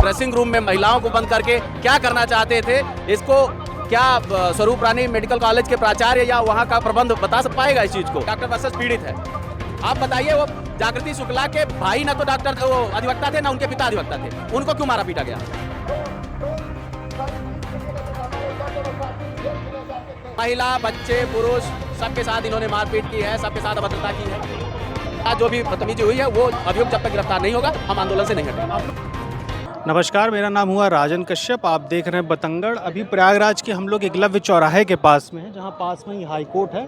Dressing room में महिलाओं को बंद करके क्या करना चाहते थे, इसको क्या स्वरूप रानी मेडिकल कॉलेज के प्राचार्य या वहाँ का प्रबंध बता पाएगा इस चीज को? डॉक्टर वर्सेस पीड़ित है। आप बताइए, वो जागृति शुक्ला के भाई ना तो डॉक्टर वो अधिवक्ता थे, ना उनके पिता अधिवक्ता थे, उनको क्यों मारा पीटा गया? महिला, बच्चे, पुरुष सबके साथ इन्होंने मारपीट की है, सबके साथ अभद्रता की है। आज जो भी बदतमीजी हुई है वो अभियुक्त जब तक गिरफ्तार नहीं होगा हम आंदोलन से नहीं हटेंगे। नमस्कार, मेरा नाम हुआ राजन कश्यप। आप देख रहे हैं बतंगड़। अभी प्रयागराज के हम लोग एकलव्य चौराहे के पास में हैं, जहां पास में ही हाई कोर्ट है।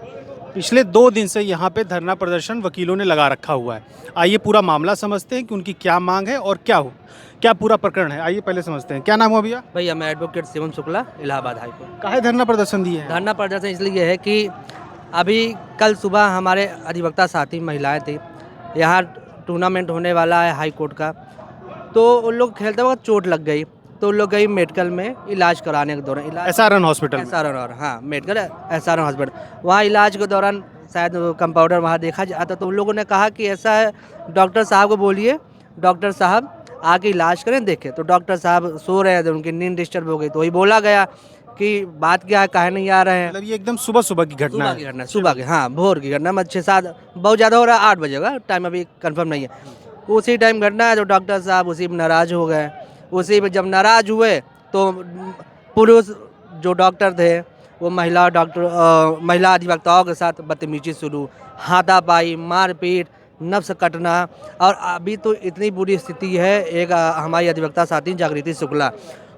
पिछले 2 दिन से यहां पे धरना प्रदर्शन वकीलों ने लगा रखा हुआ है। आइए पूरा मामला समझते हैं कि उनकी क्या मांग है और क्या पूरा प्रकरण है। आइए पहले समझते हैं। क्या नाम हुआ भैया? भैया मैं advocate Shivam Shukla, Allahabad high court. काहे धरना प्रदर्शन दिए हैं? धरना प्रदर्शन इसलिए है कि अभी कल सुबह हमारे अधिवक्ता साथी महिलाएं थी, यहाँ टूर्नामेंट होने वाला है हाई कोर्ट का, तो उन लोग खेलते वक्त चोट लग गई, तो उन लोग गई मेडिकल में इलाज कराने के दौरान SRN हॉस्पिटल। SRN, हाँ मेडिकल SRN हॉस्पिटल, वहाँ इलाज के दौरान शायद कंपाउंडर वहाँ देखा जाता, तो उन लोगों ने कहा कि ऐसा है, डॉक्टर साहब को बोलिए, डॉक्टर साहब आके इलाज करें देखें। तो डॉक्टर साहब सो रहे थे, उनकी नींद डिस्टर्ब हो गई, तो वही बोला गया कि बात क्या है, काहे नहीं आ रहे हैं। मतलब ये एकदम सुबह सुबह की घटना है? सुबह की, हाँ भोर की घटना, 6-7 बहुत ज़्यादा हो रहा है, 8 बजे का टाइम अभी कंफर्म नहीं है, उसी टाइम घटना है। तो डॉक्टर साहब उसी में नाराज़ हो गए। उसी में जब नाराज़ हुए तो पुरुष जो डॉक्टर थे वो महिला अधिवक्ताओं के साथ बदतमीजी शुरू, हाथापाई, मारपीट, नफ्स कटना। और अभी तो इतनी बुरी स्थिति है, एक हमारी अधिवक्ता साथी जागृति शुक्ला,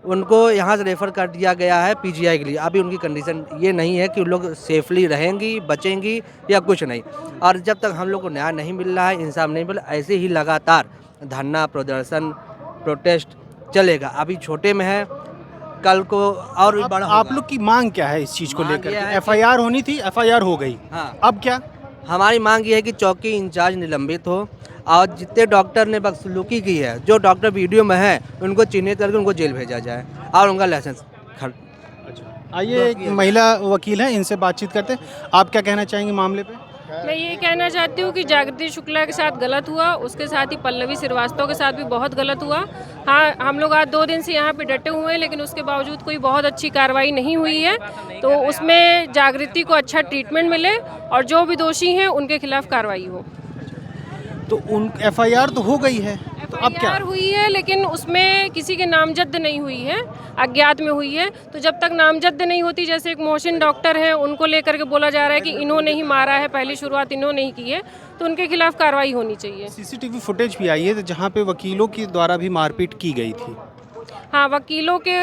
उनको यहाँ से रेफ़र कर दिया गया है PGI के लिए। अभी उनकी कंडीशन ये नहीं है कि उन लोग सेफली रहेंगी, बचेंगी या कुछ नहीं। और जब तक हम लोग को न्याय नहीं मिल रहा है, इंसाफ नहीं मिल रहा, ऐसे ही लगातार धरना प्रदर्शन प्रोटेस्ट चलेगा। अभी छोटे में है, कल को और भी बड़ा। आप लोग की मांग क्या है इस चीज़ को लेकर? FIR होनी थी, FIR हो गई, हाँ। अब क्या? हमारी मांग ये है कि चौकी इंचार्ज निलंबित हो और जितने डॉक्टर ने बदसलूकी की है, जो डॉक्टर वीडियो में है, उनको चिन्हित करके उनको जेल भेजा जाए और उनका लाइसेंस आइए, एक महिला वकील है, इनसे बातचीत करते हैं। आप क्या कहना चाहेंगे मामले पे? मैं ये कहना चाहती हूँ कि जागृति शुक्ला के साथ गलत हुआ, उसके साथ ही पल्लवी श्रीवास्तव के साथ भी बहुत गलत हुआ। हाँ, हम लोग आज 2 दिन से यहाँ पे डटे हुए हैं, लेकिन उसके बावजूद कोई बहुत अच्छी कार्रवाई नहीं हुई है। तो उसमें जागृति को अच्छा ट्रीटमेंट मिले और जो भी दोषी हैं उनके खिलाफ कार्रवाई हो। तो उन FIR तो हो गई है, तो अब क्या? FIR हुई है, लेकिन उसमें किसी के नामजद नहीं हुई है, अज्ञात में हुई है। तो जब तक नामजद नहीं होती, जैसे एक मोहसिन डॉक्टर हैं, उनको लेकर के बोला जा रहा है कि इन्होंने ही मारा है, पहली शुरुआत इन्होंने ही की है, तो उनके खिलाफ कार्रवाई होनी चाहिए। CCTV फुटेज भी आई है जहाँ पे वकीलों के द्वारा भी मारपीट की गई थी। हाँ, वकीलों के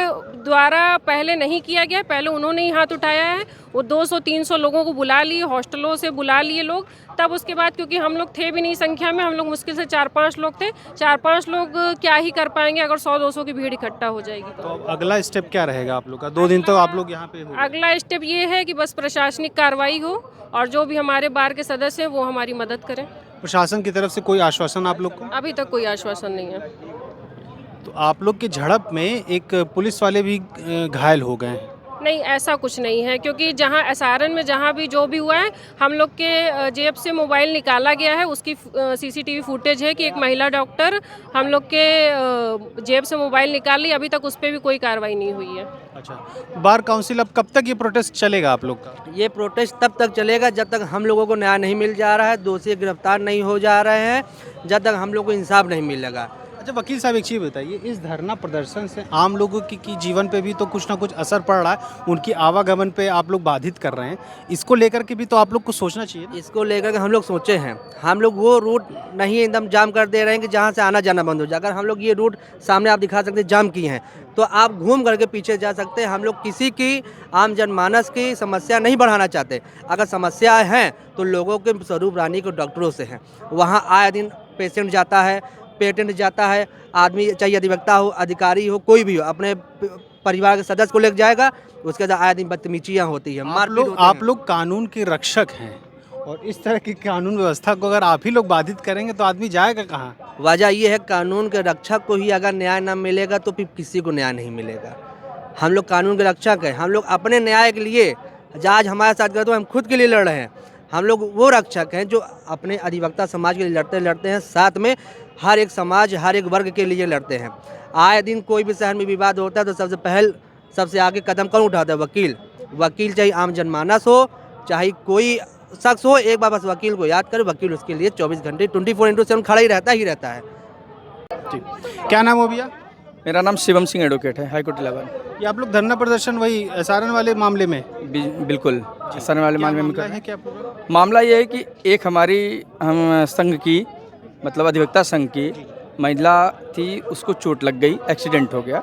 द्वारा पहले नहीं किया गया, पहले उन्होंने ही हाथ उठाया है। वो 200-300 लोगों को बुला लिए, हॉस्टलों से बुला लिए लोग, तब उसके बाद, क्योंकि हम लोग थे भी नहीं संख्या में, हम लोग मुश्किल से 4-5 लोग थे। 4-5 लोग क्या ही कर पाएंगे अगर 100-200 की भीड़ इकट्ठा हो जाएगी तो अब अगला स्टेप क्या रहेगा आप लोग का? 2 दिन तो आप लोग यहाँ पे हो। अगला स्टेप ये है कि बस प्रशासनिक कार्रवाई हो और जो भी हमारे बार के सदस्य हैं वो हमारी मदद करें। प्रशासन की तरफ से कोई आश्वासन आप लोग को? अभी तक कोई आश्वासन नहीं है। तो आप लोग के झड़प में एक पुलिस वाले भी घायल हो गए हैं। नहीं, ऐसा कुछ नहीं है, क्योंकि जहां SRN में जहां भी जो भी हुआ है, हम लोग के जेब से मोबाइल निकाला गया है, उसकी CCTV फुटेज है कि एक महिला डॉक्टर हम लोग के जेब से मोबाइल निकाल ली। अभी तक उस पर भी कोई कार्रवाई नहीं हुई है। अच्छा, बार काउंसिल अब कब तक ये प्रोटेस्ट चलेगा आप लोग का? ये प्रोटेस्ट तब तक चलेगा जब तक हम लोगों को न्याय नहीं मिल जा रहा है, दोषी गिरफ्तार नहीं हो जा रहे हैं, जब तक हम लोग को इंसाफ नहीं मिलेगा। अच्छा वकील साहब, एक चीज़ बताइए, इस धरना प्रदर्शन से आम लोगों की जीवन पे भी तो कुछ ना कुछ असर पड़ रहा है, उनकी आवागमन पे आप लोग बाधित कर रहे हैं, इसको लेकर के भी तो आप लोग को सोचना चाहिए। इसको लेकर के हम लोग सोचे हैं, हम लोग वो रूट नहीं एकदम जाम कर दे रहे हैं कि जहाँ से आना जाना बंद हो जाए। अगर हम लोग ये रूट सामने आप दिखा सकते हैं जाम किए हैं, तो आप घूम करके पीछे जा सकते हैं। हम लोग किसी की आम जनमानस की समस्या नहीं बढ़ाना चाहते। अगर समस्या है तो लोगों के स्वरूप रानी के डॉक्टरों से हैं, वहाँ आए दिन पेशेंट जाता है, पेटेंट जाता है, आदमी चाहे अधिवक्ता हो, अधिकारी हो, कोई भी हो, अपने परिवार के सदस्य को लेकर जाएगा, उसके बाद आए दिन बदतमीजियाँ होती है, आप लोग कानून के रक्षक हैं और इस तरह की कानून व्यवस्था को अगर आप ही लोग बाधित करेंगे तो आदमी जाएगा कहाँ? वजह ये है, कानून के रक्षक को ही अगर न्याय न मिलेगा तो फिर किसी को न्याय नहीं मिलेगा। हम लोग कानून के रक्षक हैं, हम लोग अपने न्याय के लिए, आज हमारे साथ गए तो हम खुद के लिए लड़ रहे हैं, हम लोग वो रक्षक हैं जो अपने अधिवक्ता समाज के लिए लड़ते हैं, साथ में हर एक समाज, हर एक वर्ग के लिए लड़ते हैं। आए दिन कोई भी शहर में विवाद होता है तो सबसे आगे कदम कौन उठाता है? वकील। वकील चाहे आम जनमानस हो, चाहे कोई शख्स हो, एक बार बस वकील को याद करे, वकील उसके लिए 24 घंटे 24/7 खड़ा ही रहता है। ठीक, क्या नाम हो भैया? मेरा नाम शिवम सिंह एडवोकेट है, हाई कोर्ट 11। ये आप लोग धरना प्रदर्शन वही एसआरएन वाले मामले में? बिल्कुल सर वाले मामले में मामला कर है क्या पूरा? मामला ये है कि एक हमारी हम संघ की मतलब अधिवक्ता संघ की महिला थी, उसको चोट लग गई, एक्सीडेंट हो गया।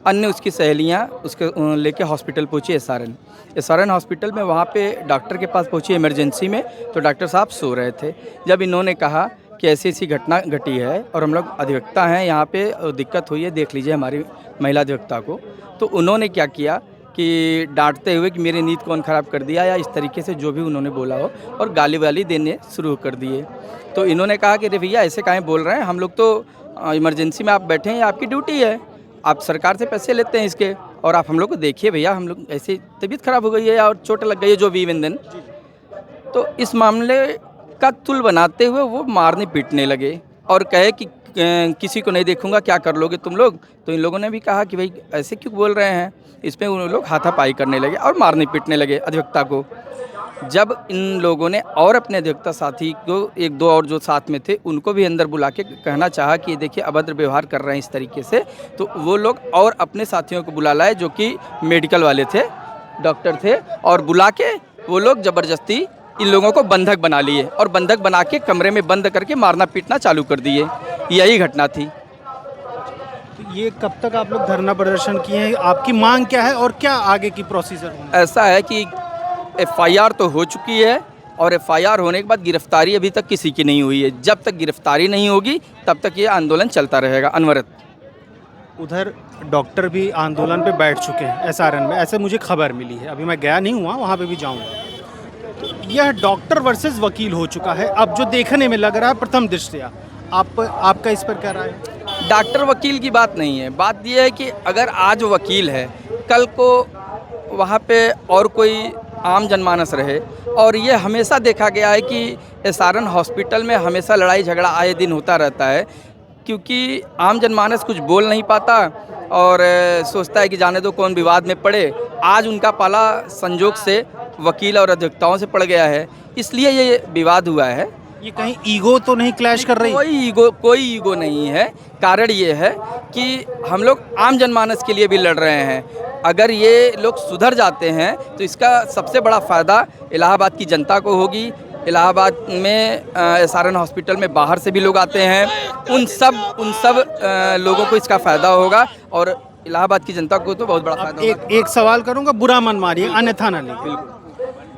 अन्य उसकी सहेलियां उसके लेके हॉस्पिटल पहुंची एसआरएन हॉस्पिटल में। वहाँ पे डॉक्टर के पास पहुंची इमरजेंसी में, तो डॉक्टर साहब सो रहे थे। जब इन्होंने कहा कि ऐसी ऐसी घटना घटी है और हम लोग अधिवक्ता हैं, यहाँ पे दिक्कत हुई है, देख लीजिए हमारी महिला अधिवक्ता को, तो उन्होंने क्या किया कि डांटते हुए कि मेरी नींद कौन ख़राब कर दिया या इस तरीके से जो भी उन्होंने बोला हो, और गाली वाली देने शुरू कर दिए। तो इन्होंने कहा कि अरे भैया ऐसे काहे बोल रहे हैं, हम लोग तो इमरजेंसी में आप बैठे हैं, आपकी ड्यूटी है, आप सरकार से पैसे लेते हैं इसके, और आप हम लोग को देखिए भैया, हम लोग ऐसे तबीयत ख़राब हो गई है और चोट लग गई है जो भी दिन। तो इस मामले का तुल बनाते हुए वो मारने पीटने लगे और कहे कि किसी को नहीं देखूंगा, क्या कर लोगे तुम लोग। तो इन लोगों ने भी कहा कि भाई ऐसे क्यों बोल रहे हैं। इसमें उन लोग हाथापाई करने लगे और मारने पीटने लगे अधिवक्ता को। जब इन लोगों ने और अपने अधिवक्ता साथी को, एक दो और जो साथ में थे, उनको भी अंदर बुला के कहना चाहा कि देखिए अभद्र व्यवहार कर रहे हैं इस तरीके से, तो वो लोग और अपने साथियों को बुला लाए जो कि मेडिकल वाले थे, डॉक्टर थे, और बुला के वो लोग ज़बरदस्ती इन लोगों को बंधक बना लिए और बंधक बना के कमरे में बंद करके मारना पीटना चालू कर दिए। यही घटना थी। तो ये कब तक आप लोग धरना प्रदर्शन किए हैं? आपकी मांग क्या है और क्या आगे की प्रोसीजर होगी? ऐसा है कि एफआईआर तो हो चुकी है और एफआईआर होने के बाद गिरफ्तारी अभी तक किसी की नहीं हुई है। जब तक गिरफ्तारी नहीं होगी तब तक ये आंदोलन चलता रहेगा अनवरत। उधर डॉक्टर भी आंदोलन पे बैठ चुके हैं एसआरएन में, ऐसे मुझे खबर मिली है। अभी मैं गया नहीं हुआ, वहाँ पे भी जाऊँगा। तो यह डॉक्टर वर्सेस वकील हो चुका है अब, जो देखने में लग रहा है प्रथम दृष्टया। आपका इस पर क्या राय है? डॉक्टर वकील की बात नहीं है, बात यह है कि अगर आज वकील है, कल को वहाँ पे और कोई आम जनमानस रहे। और ये हमेशा देखा गया है कि एसआरएन हॉस्पिटल में हमेशा लड़ाई झगड़ा आए दिन होता रहता है, क्योंकि आम जनमानस कुछ बोल नहीं पाता और सोचता है कि जाने दो कौन विवाद में पड़े। आज उनका पाला संजोग से वकील और अधिवक्ताओं से पड़ गया है, इसलिए ये विवाद हुआ है। ये कहीं ईगो तो नहीं क्लैश कर रही? कोई ईगो नहीं है। कारण ये है कि हम लोग आम जनमानस के लिए भी लड़ रहे हैं। अगर ये लोग सुधर जाते हैं तो इसका सबसे बड़ा फ़ायदा इलाहाबाद की जनता को होगी। इलाहाबाद में एसआरएन हॉस्पिटल में बाहर से भी लोग आते हैं, उन सब लोगों को इसका फ़ायदा होगा और इलाहाबाद की जनता को तो बहुत बड़ा फ़ायदा होगा। एक सवाल करूंगा, बुरा मन मानिए, अन्यथा ना लें।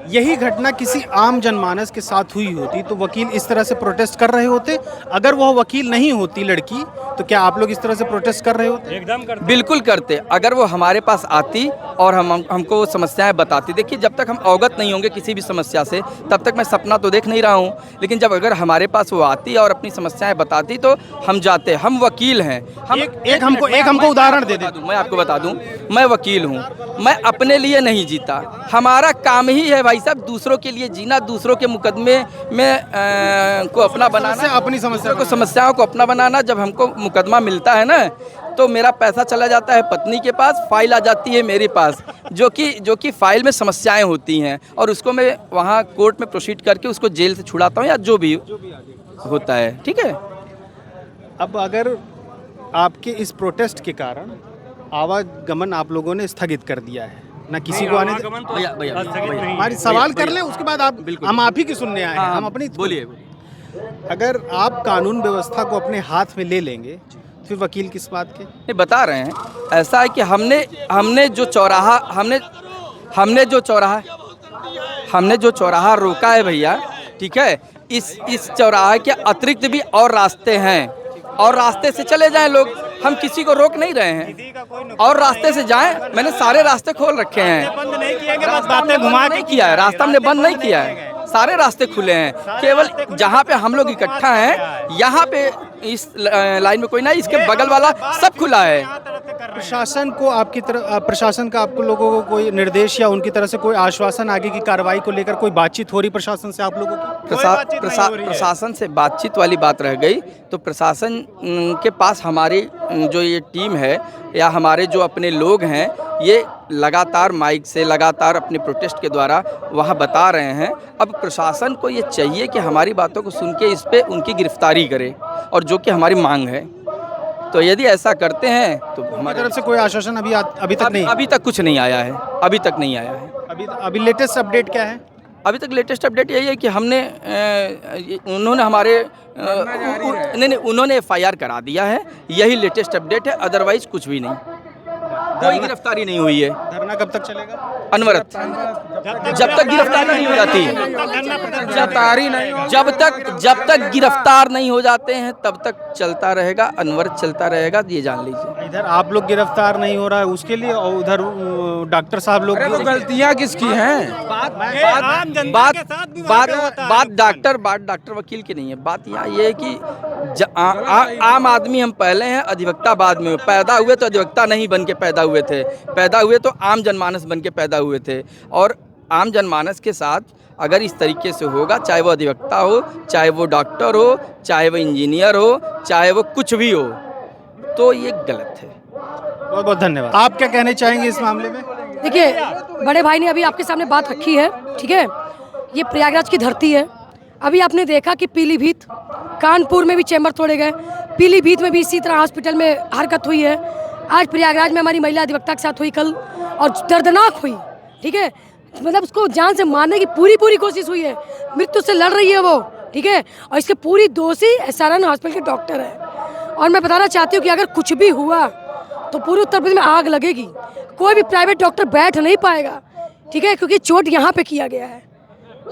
यही घटना किसी आम जनमानस के साथ हुई होती तो वकील इस तरह से प्रोटेस्ट कर रहे होते? अगर वह वकील नहीं होती लड़की, तो क्या आप लोग इस तरह से प्रोटेस्ट कर रहे होते? एकदम करते। बिल्कुल करते। अगर वो हमारे पास आती और हमको वो समस्याएं बताती। देखिए, जब तक हम अवगत नहीं होंगे किसी भी समस्या से, तब तक मैं सपना तो देख नहीं रहा हूँ, लेकिन जब अगर हमारे पास वो आती और अपनी समस्याएं बताती तो हम जाते। हम वकील हैं। एक हमको उदाहरण दे दे। मैं आपको बता दूं, मैं वकील हूं, मैं अपने लिए नहीं जीता। हमारा काम ही है भाई साहब दूसरों के लिए जीना, दूसरों के मुकदमे में को अपना बनाना, अपनी समस्याओं को अपना बनाना। जब हमको मुकदमा मिलता है ना, तो मेरा पैसा चला जाता है पत्नी के पास, फाइल आ जाती है मेरे पास, जो कि फाइल में समस्याएं होती हैं, और उसको मैं वहाँ कोर्ट में प्रोसीड करके उसको जेल से छुड़ाता हूँ या जो भी होता है। ठीक है। अब अगर आपके इस प्रोटेस्ट के कारण आवागमन आप लोगों ने स्थगित कर दिया है, ना किसी को आने, हमारी सवाल कर ले, उसके बाद हम आप ही की सुनने आए हैं। हम अपनी बोलिए। अगर आप कानून व्यवस्था को अपने हाथ में ले लेंगे, फिर वकील किस बात के? नहीं, बता रहे हैं। ऐसा है कि हमने जो चौराहा रोका है भैया, ठीक है, इस चौराहे के अतिरिक्त भी और रास्ते हैं, और रास्ते से चले जाएं लोग। हम किसी को रोक नहीं रहे हैं, और रास्ते से जाएं। मैंने सारे रास्ते खोल रखे हैं, बंद नहीं किएंगे, बस बातें घुमा के किया है। रास्ता हमने बंद नहीं किया है, सारे रास्ते खुले हैं। केवल जहाँ पे हम लोग इकट्ठा हैं, यहाँ पे इस लाइन में कोई नहीं, इसके बगल वाला सब खुला है। प्रशासन को आपकी तरफ प्रशासन का आप लोगों को कोई निर्देश या उनकी तरफ से कोई आश्वासन आगे की कार्रवाई को लेकर कोई बातचीत हो रही प्रशासन से आप लोगों की? कोई बातचीत नहीं हो रही है। प्रशासन से बातचीत वाली बात रह गई तो प्रशासन के पास हमारी जो ये टीम है या हमारे जो अपने लोग हैं ये लगातार माइक से लगातार अपने प्रोटेस्ट के द्वारा वहाँ बता रहे हैं। अब प्रशासन को ये चाहिए कि हमारी बातों को सुन के इस पे उनकी गिरफ्तारी करे और जो कि हमारी मांग है। तो यदि ऐसा करते हैं तो हमारी तरफ से कोई आश्वासन अभी तक नहीं? अभी तक कुछ नहीं आया है, अभी तक नहीं आया है। अभी लेटेस्ट अपडेट क्या है? अभी तक लेटेस्ट अपडेट यही है कि हमने उन्होंने हमारे नहीं उन्होंने FIR करा दिया है, यही लेटेस्ट अपडेट है, अदरवाइज कुछ भी नहीं, कोई गिरफ्तारी नहीं हुई है। धरना कब तक चलेगा? अनवरत, जब तक गिरफ्तार नहीं हो जाती, जब तक गिरफ्तार नहीं हो जाते हैं तब तक चलता रहेगा, अनवरत चलता रहेगा, ये जान लीजिए। इधर आप लोग गिरफ्तार नहीं हो रहा है उसके लिए और उधर डॉक्टर साहब लोग गलतियां किसकी हैं? बात डॉक्टर वकील की नहीं है। बात यहाँ ये है कि आम आदमी हम पहले हैं, अधिवक्ता बाद में। पैदा हुए तो अधिवक्ता नहीं बन के पैदा हुए थे, पैदा हुए तो आम जनमानस बन के पैदा हुए थे। और आम जनमानस के साथ अगर इस तरीके से होगा, चाहे वो अधिवक्ता हो, चाहे वो डॉक्टर हो, चाहे वो इंजीनियर हो, चाहे वो कुछ भी हो, तो ये गलत है। बहुत बहुत धन्यवाद। आप क्या कहना चाहेंगे इस मामले में? देखिए, बड़े भाई ने अभी आपके सामने बात रखी है, ठीक है। ये प्रयागराज की धरती है। अभी आपने देखा कि पीलीभीत, कानपुर में भी चैम्बर तोड़े गए, पीलीभीत में भी इसी तरह हॉस्पिटल में हरकत हुई है। आज प्रयागराज में हमारी महिला अधिवक्ता के साथ हुई कल, और दर्दनाक हुई, ठीक है। मतलब उसको जान से मारने की पूरी कोशिश हुई है, मृत्यु से लड़ रही है वो, ठीक है। और इसके पूरी दोषी SRN हॉस्पिटल के डॉक्टर है। और मैं बताना चाहती हूँ कि अगर कुछ भी हुआ तो पूरे उत्तर प्रदेश में आग लगेगी, कोई भी प्राइवेट डॉक्टर बैठ नहीं पाएगा, ठीक है, क्योंकि चोट यहाँ पे किया गया है।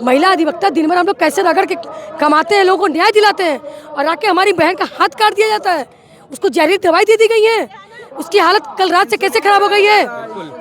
महिला अधिवक्ता दिन भर हम लोग कैसे रगड़ के कमाते हैं, लोगों को न्याय दिलाते हैं, और आके हमारी बहन का हाथ काट दिया जाता है, उसको जहरीली दवाई दे दी गई है। उसकी हालत कल रात से कैसे खराब हो गई है?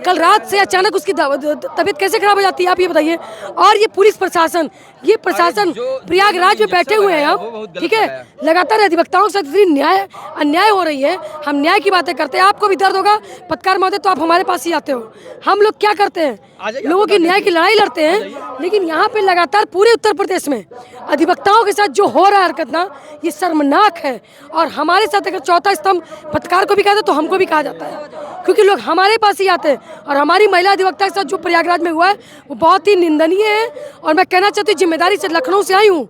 कल रात से अचानक उसकी तबीयत कैसे खराब हो जाती है, आप ये बताइए। और ये पुलिस प्रशासन, ये प्रशासन प्रयागराज में बैठे हुए हैं हम, ठीक है। लगातार अधिवक्ताओं के साथ इतनी अन्याय हो रही है। हम न्याय की बातें करते हैं, आपको भी दर्द होगा पत्रकार महोदय, तो आप हमारे पास ही आते हो। हम लोग क्या करते हैं, लोगों की न्याय की लड़ाई लड़ते हैं। लेकिन यहाँ पे लगातार पूरे उत्तर प्रदेश में अधिवक्ताओं के साथ जो हो रहा है हरकत ना, ये शर्मनाक है। और हमारे साथ अगर चौथा स्तंभ पत्रकार को भी कहते तो हमको भी कहा जाता है, क्योंकि लोग हमारे पास ही आते हैं। और हमारी महिला अधिवक्ता के साथ जो प्रयागराज में हुआ है वो बहुत ही निंदनीय है। और मैं कहना चाहती हूँ, जिम्मेदारी से लखनऊ से आई हूँ,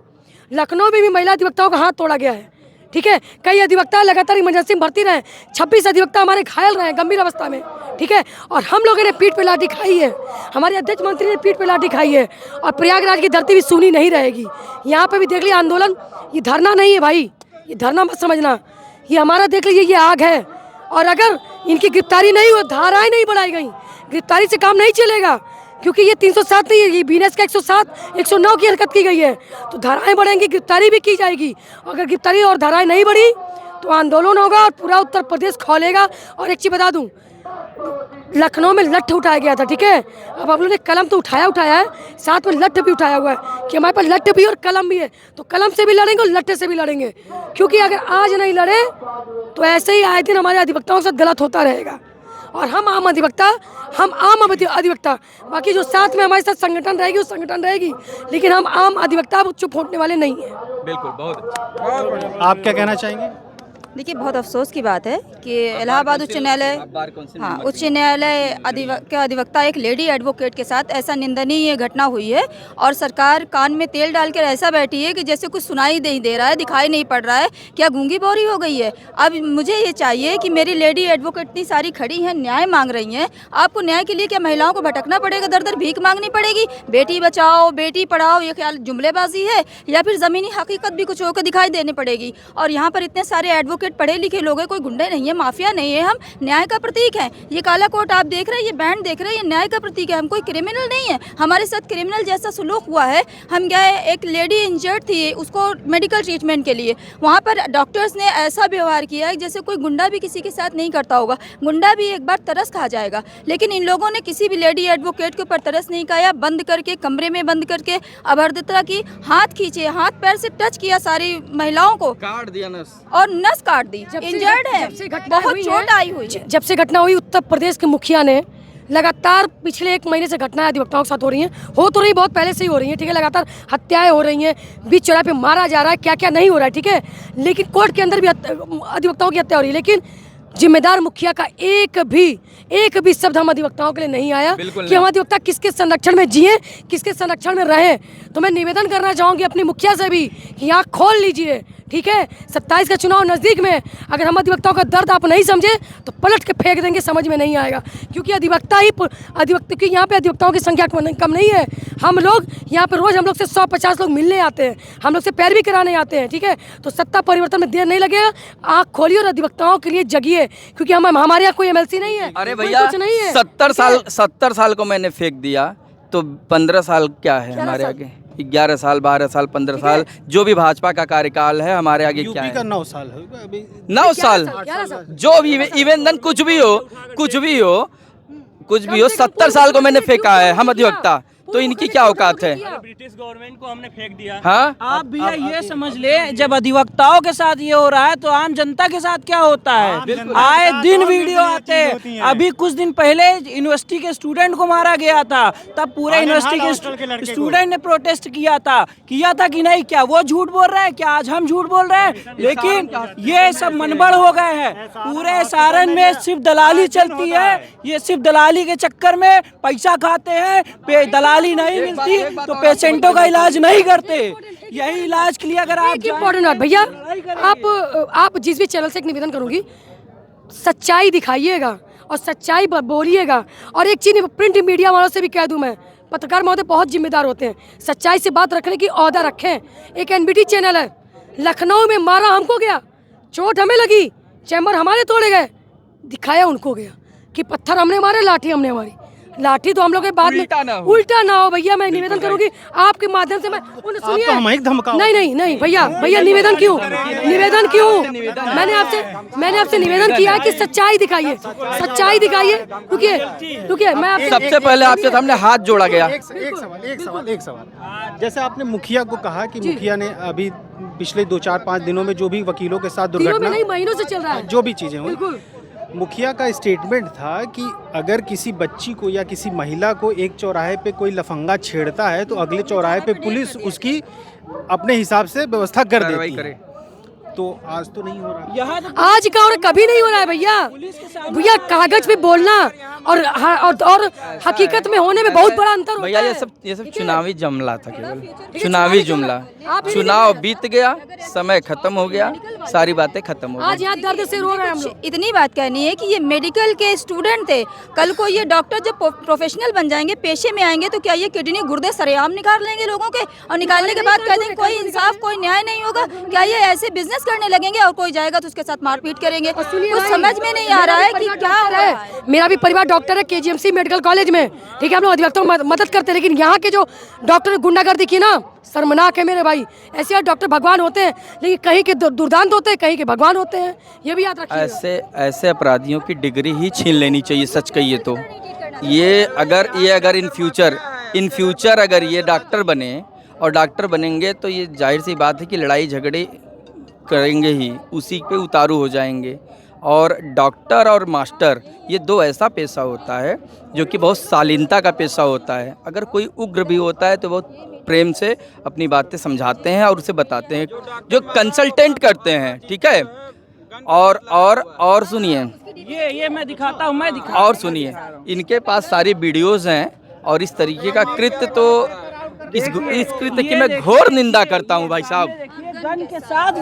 लखनऊ में भी महिला अधिवक्ताओं का हाथ तोड़ा गया है, ठीक है। कई अधिवक्ता लगातार इमरजेंसी में भर्ती रहे, 26 अधिवक्ता हमारे घायल रहे गंभीर अवस्था में, ठीक है। और हम लोगों ने पीठ पे लाठी खाई है, हमारे अध्यक्ष मंत्री ने पीठ पे लाठी खाई है। और प्रयागराज की धरती भी सुनी नहीं रहेगी। यहाँ पे भी देख लिया आंदोलन, ये धरना नहीं है भाई, ये धरना मत समझना, ये हमारा देख लीजिए ये आग है। और अगर इनकी गिरफ्तारी नहीं हो, धाराएं नहीं बढ़ाई गई, गिरफ्तारी से काम नहीं चलेगा, क्योंकि ये 307 नहीं है, ये बीएनएस का 107, 109 की हरकत की गई है। तो धाराएं बढ़ेंगी, गिरफ्तारी भी की जाएगी। अगर गिरफ्तारी और धाराएं नहीं बढ़ी तो आंदोलन होगा और पूरा उत्तर प्रदेश खोलेगा। और एक चीज़ बता दूं, लखनऊ में लठ उठाया गया था, ठीक है। अब आप लोगों ने कलम तो उठाया है, साथ में लठ भी उठाया हुआ है कि हमारे पास लठ भी और कलम भी है। तो कलम से भी लड़ेंगे और लट्ठे से भी लड़ेंगे, क्योंकि अगर आज नहीं लड़े तो ऐसे ही आए दिन हमारे अधिवक्ताओं के साथ गलत होता रहेगा। और हम आम अधिवक्ता, बाकी जो साथ में हमारे साथ संगठन रहेगी वो संगठन रहेगी, लेकिन हम आम अधिवक्ता चुप होने वाले नहीं हैं। बिल्कुल, बहुत। आप क्या कहना चाहेंगे? देखिए, बहुत अफसोस की बात है कि इलाहाबाद उच्च न्यायालय, हाँ, उच्च न्यायालय के अधिवक्ता एक लेडी एडवोकेट के साथ ऐसा निंदनीय घटना हुई है। और सरकार कान में तेल डालकर ऐसा बैठी है कि जैसे कुछ सुनाई नहीं दे रहा है, दिखाई नहीं पड़ रहा है, क्या गूंगी बोरी हो गई है। अब मुझे ये चाहिए कि मेरी लेडी एडवोकेट इतनी सारी खड़ी हैं, न्याय मांग रही हैं, आपको न्याय के लिए क्या महिलाओं को भटकना पड़ेगा, दर दर भीख मांगनी पड़ेगी? बेटी बचाओ बेटी पढ़ाओ, ये ख्याल जुमलेबाजी है, या फिर ज़मीनी हकीकत भी कुछ होकर दिखाई देनी पड़ेगी? और यहाँ पर इतने सारे एडवोकेट पढ़े लिखे लोग हैं, कोई गुंडे नहीं है, माफिया नहीं है, हम न्याय का प्रतीक हैं। ये काला कोट आप देख रहे हैं, ये बैंड देख रहे हैं, ये न्याय का प्रतीक है। हम कोई क्रिमिनल नहीं है, हमारे साथ क्रिमिनल जैसा सुलूक हुआ है। हम गए, एक लेडी इंजर्ड थी, उसको मेडिकल ट्रीटमेंट के लिए, वहाँ पर डॉक्टर्स ने ऐसा व्यवहार किया है जैसे कोई गुंडा भी किसी के साथ नहीं करता होगा। गुंडा भी एक बार तरस खा जाएगा, लेकिन इन लोगों ने किसी भी लेडी एडवोकेट के ऊपर तरस नहीं खाया। बंद करके, कमरे में बंद करके अभद्रता की, हाथ खींचे, हाथ पैर से टच किया सारी महिलाओं को, काट दिया नस, और नस काट दी, इंजर्ड है, जब से घटना बहुत हुई चोट है, आई हुई है। जब से घटना हुई उत्तर प्रदेश के मुखिया ने लगातार पिछले 1 महीने से घटनाएं अधिवक्ताओं के साथ हो रही हैं, हो तो रही बहुत पहले से ही हो रही हैं, ठीक है, लगातार हत्याएं हो रही हैं, बीच चौराहे पे मारा जा रहा है, क्या क्या नहीं हो रहा है, ठीक है, लेकिन कोर्ट के अंदर भी अधिवक्ताओं की हत्या हो रही है, लेकिन जिम्मेदार मुखिया का एक भी शब्द हम अधिवक्ताओं के लिए नहीं आया कि हम अधिवक्ता किसके संरक्षण में जिए, किसके संरक्षण में रहे। तो मैं निवेदन करना चाहूँगी अपनी मुखिया से भी कि आँख खोल लीजिए, ठीक है, 27 का चुनाव नज़दीक में, अगर हम अधिवक्ताओं का दर्द आप नहीं समझे तो पलट के फेंक देंगे, समझ में नहीं आएगा, क्योंकि क्योंकि यहाँ पे अधिवक्ताओं की संख्या कम नहीं है। हम लोग यहाँ पे रोज़ हम लोग से 100-50 लोग मिलने आते हैं, हम लोग से पैरवी कराने आते हैं, ठीक है, तो सत्ता परिवर्तन में देर नहीं लगेगा, आँख खोलिए और अधिवक्ताओं के लिए जगिए, क्योंकि हमारे यहाँ कोई MLC नहीं है, अरे कोई भैया कुछ नहीं है। 70 साल को मैंने फेंक दिया, तो 15 साल क्या है हमारे आगे? 11 साल, 12 साल, 15 साल, जो भी भाजपा का कार्यकाल है हमारे आगे क्या यूपी का है? 9 साल होगा अभी। 9 साल, 11 साल। जो भी इवेंट कुछ भी हो, 70 साल को मैंने फेंका है हम अधिवक्ता, तो इनकी क्या औकात है? ब्रिटिश गवर्नमेंट को हमने फेंक दिया। हाँ, आप भैया ये समझ ले, जब अधिवक्ताओं के साथ ये हो रहा है तो आम जनता के साथ क्या होता है? आए दिन वीडियो आते हैं। अभी कुछ दिन पहले यूनिवर्सिटी के स्टूडेंट को मारा गया था, तब पूरे यूनिवर्सिटी के स्टूडेंट ने प्रोटेस्ट किया था कि नहीं, क्या वो झूठ बोल रहे हैं, क्या आज हम झूठ बोल रहे हैं? लेकिन ये सब मनबड़ हो गए हैं। पूरे सारण में सिर्फ दलाली चलती है, ये सिर्फ दलाली के चक्कर में पैसा खाते हैं, दलाली नहीं मिलती तो पेशेंटों का इलाज नहीं करते। यही इलाज के लिए अगर आप इम्पोर्टेंट बात भैया, आप जिस भी चैनल से एक निवेदन करूंगी, सच्चाई दिखाइएगा और सच्चाई बोलिएगा। और एक चीज प्रिंट मीडिया वालों से भी कह दूं मैं, पत्रकार महोदय बहुत जिम्मेदार होते हैं, सच्चाई से बात रखने की औदा रखें। एक NBT चैनल है, लखनऊ में मारा हमको गया, चोट हमें लगी, चैम्बर हमारे तोड़े गए, दिखाया उनको गया कि पत्थर हमने मारे, लाठी हमने मारी। लाठी तो हम लोग के बाद में उल्टा ना हो भैया। मैं निवेदन करूंगी आपके माध्यम से, मैं सुनिए, नहीं भैया निवेदन क्यों मैंने आपसे निवेदन किया है कि सच्चाई दिखाइए, क्योंकि मैं आपसे सबसे पहले आपके सामने हाथ जोड़ा गया। एक सवाल, जैसे आपने मुखिया को कहा कि मुखिया ने अभी पिछले 2-4-5 दिनों में जो भी वकीलों के साथ दुर्घटना, नहीं महीनों से चल रहा है, जो भी चीजें हुई, मुखिया का स्टेटमेंट था कि अगर किसी बच्ची को या किसी महिला को एक चौराहे पे कोई लफंगा छेड़ता है तो अगले चौराहे पे पुलिस उसकी अपने हिसाब से व्यवस्था कर देती है। तो आज तो नहीं हो रहा, आज का और कभी नहीं हो रहा है भैया। कागज पे बोलना और हकीकत में होने में बहुत बड़ा अंतर होता है। भैया ये सब चुनावी जुमला था, केवल चुनावी जुमला। चुनाव बीत गया, समय खत्म हो गया, सारी बातें खत्म हो गई। आज यहाँ दर्द से रो रहे हैं हम लोग। इतनी बात कहनी है कि ये मेडिकल के स्टूडेंट थे, कल को ये डॉक्टर जब प्रोफेशनल बन जाएंगे, पेशे में आएंगे, तो क्या ये किडनी गुर्दे सरेआम निकाल लेंगे लोगों के, और निकालने के बाद कह देंगे कोई इंसाफ, कोई न्याय नहीं होगा? क्या ये ऐसे बिजनेस करने लगेंगे और कोई जाएगा तो उसके साथ मारपीट करेंगे? कुछ समझ में नहीं आ रहा है कि क्या हो रहा है। मेरा भी परिवार डॉक्टर है KGMC मेडिकल कॉलेज में, ठीक है, हम लोग अधिवक्ताओं को मदद करते हैं, लेकिन यहाँ के जो डॉक्टर गुंडागर्दी की ना, शर्मनाक है मेरे भाई। ऐसे डॉक्टर भगवान होते हैं, लेकिन कहीं के दुर्दांत होते हैं, कहीं के भगवान होते हैं, ये भी याद रखिए। ऐसे अपराधियों की डिग्री ही छीन लेनी चाहिए, सच कहिए तो। ये अगर इन फ्यूचर अगर ये डॉक्टर बने और डॉक्टर बनेंगे तो ये जाहिर सी बात है कि लड़ाई झगड़े करेंगे ही, उसी पे उतारू हो जाएंगे। और डॉक्टर और मास्टर ये दो ऐसा पेशा होता है जो कि बहुत शालीनता का पेशा होता है। अगर कोई उग्र भी होता है तो बहुत प्रेम से अपनी बातें समझाते हैं और उसे बताते हैं, जो कंसल्टेंट करते हैं, ठीक है। और सुनिए, ये मैं दिखाता हूँ, और सुनिए, इनके पास सारी वीडियोज़ हैं और इस तरीके का कृत्य, तो इस कृत्य की मैं घोर निंदा करता हूँ भाई साहब। गन के साथ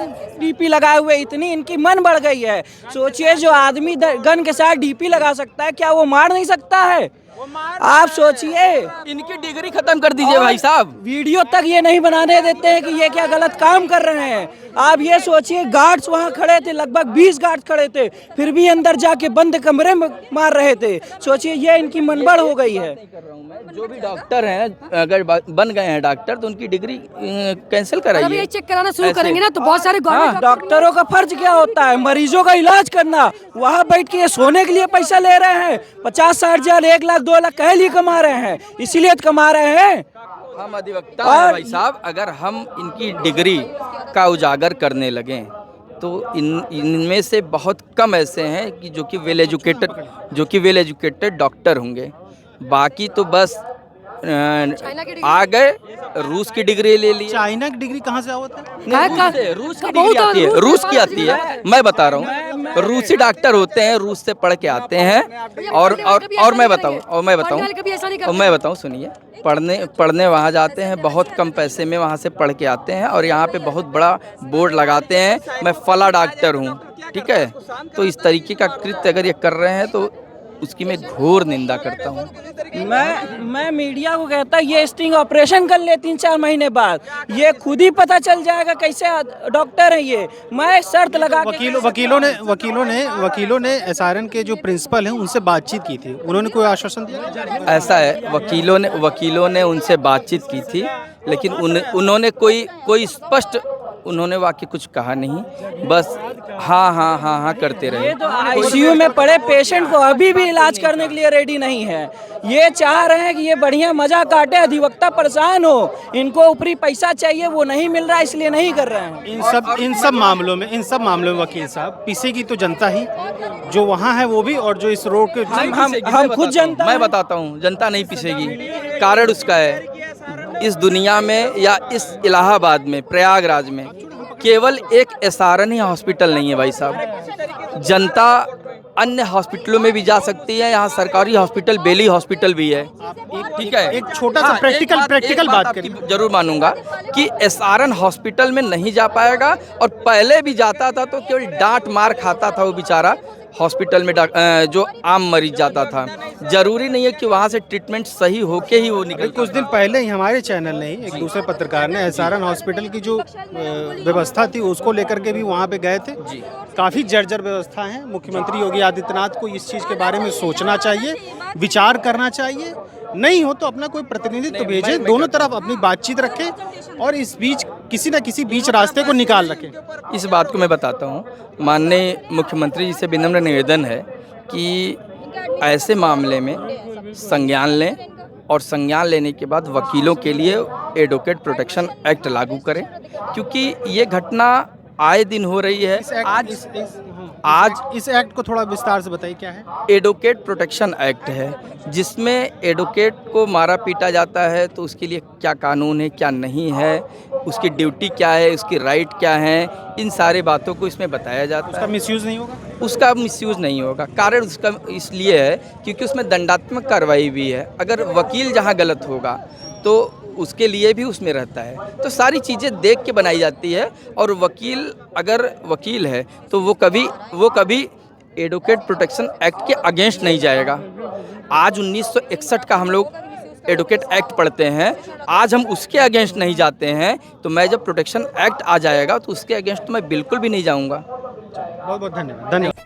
डीपी लगाए हुए, इतनी इनकी मन बढ़ गई है। सोचिए, जो आदमी गन के साथ डीपी लगा सकता है, क्या वो मार नहीं सकता है? आप सोचिए, इनकी डिग्री खत्म कर दीजिए भाई साहब। वीडियो तक ये नहीं बनाने देते हैं कि ये क्या गलत काम कर रहे हैं। आप ये सोचिए, गार्ड्स वहाँ खड़े थे, लगभग 20 गार्ड्स खड़े थे, फिर भी अंदर जाके बंद कमरे में मार रहे थे। सोचिए, ये इनकी मनबड़ हो गई है। जो भी डॉक्टर हैं, अगर बन गए हैं डॉक्टर, तो उनकी डिग्री कैंसिल कराइए। चेक कराना शुरू करेंगे ना तो बहुत सारे डॉक्टरों का फर्ज क्या होता है? मरीजों का इलाज करना। वहाँ बैठ के ये सोने के लिए पैसा ले रहे हैं, 50-60 हजार, 1 लाख 2 लाख कह लिए कमा रहे हैं, इसीलिए तो कमा रहे हैं। हम अधिवक्ता हैं भाई साहब, अगर हम इनकी डिग्री का उजागर करने लगें तो इनमें से बहुत कम ऐसे हैं कि जो कि वेल एजुकेटेड डॉक्टर होंगे। बाकी तो बस आ गए, रूस की डिग्री ले ली। चाइना की डिग्री कहाँ से होता है? रूस की डिग्री आती है, रूस की आती है, मैं बता रहा हूँ। रूसी डॉक्टर होते हैं, रूस से पढ़ के आते हैं। और मैं बताऊँ सुनिए, पढ़ने वहाँ जाते हैं, बहुत कम पैसे में वहाँ से पढ़ के आते हैं और यहाँ पे बहुत बड़ा बोर्ड लगाते हैं, मैं फला डॉक्टर हूँ, ठीक है। तो इस तरीके का कृत्य अगर ये कर रहे हैं तो उसकी मैं घोर निंदा करता हूँ। मैं मीडिया को कहता ये स्टिंग ऑपरेशन कर ले 3-4 महीने बाद, ये खुद ही पता चल जाएगा कैसे डॉक्टर है ये। मैं शर्त लगा वकीलों ने एसआरएन के जो प्रिंसिपल हैं उनसे बातचीत की थी, उन्होंने कोई आश्वासन दिया? ऐसा है, वकीलों ने उनसे बातचीत की थी, लेकिन उन्होंने कोई स्पष्ट उन्होंने वाकई कुछ कहा नहीं, बस हाँ करते रहे। ये तो आईसीयू में पड़े पेशेंट को अभी भी इलाज करने के लिए रेडी नहीं है। ये चाह रहे हैं कि ये बढ़िया मजा काटे, अधिवक्ता परेशान हो, इनको ऊपरी पैसा चाहिए, वो नहीं मिल रहा इसलिए नहीं कर रहे हैं। इन सब मामलों में वकील साहब पिसेगी तो जनता ही, जो वहाँ है वो भी और जो इस रोड के हम खुद जनता, मैं बताता हूँ, जनता नहीं पिसेगी। कारण उसका है, इस दुनिया में या इस इलाहाबाद में, प्रयागराज में केवल एक एसआरएन ही हॉस्पिटल नहीं है भाई साहब। जनता अन्य हॉस्पिटलों में भी जा सकती है, यहाँ सरकारी हॉस्पिटल बेली हॉस्पिटल भी है, ठीक है। एक छोटा सा प्रैक्टिकल बात करिए। जरूर मानूंगा कि एसआरएन हॉस्पिटल में नहीं जा पाएगा, और पहले भी जाता था तो केवल डांट मार खाता था वो बेचारा हॉस्पिटल में, जो आम मरीज जाता था। जरूरी नहीं है कि वहाँ से ट्रीटमेंट सही होके ही वो निकले। कुछ दिन पहले ही हमारे चैनल ने एक दूसरे पत्रकार ने एसआरएन हॉस्पिटल की जो व्यवस्था थी उसको लेकर के भी वहाँ पे गए थे। काफ़ी जर्जर व्यवस्था है। मुख्यमंत्री योगी आदित्यनाथ को इस चीज़ के बारे में सोचना चाहिए, विचार करना चाहिए। नहीं हो तो अपना कोई प्रतिनिधित्व भेजें, दोनों तरफ अपनी बातचीत रखें और इस बीच किसी न किसी बीच रास्ते को निकाल रखें। इस बात को मैं बताता हूँ, माननीय मुख्यमंत्री जी से विनम्र निवेदन है कि ऐसे मामले में संज्ञान लें और संज्ञान लेने के बाद वकीलों के लिए एडवोकेट प्रोटेक्शन एक्ट लागू करें, क्योंकि ये घटना आए दिन हो रही है। आज इस एक्ट को थोड़ा विस्तार से बताइए क्या है। एडवोकेट प्रोटेक्शन एक्ट है, जिसमें एडवोकेट को मारा पीटा जाता है तो उसके लिए क्या कानून है, क्या नहीं है, उसकी ड्यूटी क्या है, उसकी राइट क्या है, इन सारे बातों को इसमें बताया जाता है। उसका मिसयूज़ नहीं होगा? उसका मिसयूज़ नहीं होगा। कारण उसका इसलिए है क्योंकि उसमें दंडात्मक कार्रवाई भी है। अगर वकील जहाँ गलत होगा तो उसके लिए भी उसमें रहता है। तो सारी चीज़ें देख के बनाई जाती है, और वकील अगर वकील है तो वो कभी एडवोकेट प्रोटेक्शन एक्ट के अगेंस्ट नहीं जाएगा। आज 1961 का हम लोग एडवोकेट एक्ट पढ़ते हैं, आज हम उसके अगेंस्ट नहीं जाते हैं, तो मैं जब प्रोटेक्शन एक्ट आ जाएगा तो उसके अगेंस्ट मैं बिल्कुल भी नहीं जाऊँगा। बहुत बहुत धन्यवाद।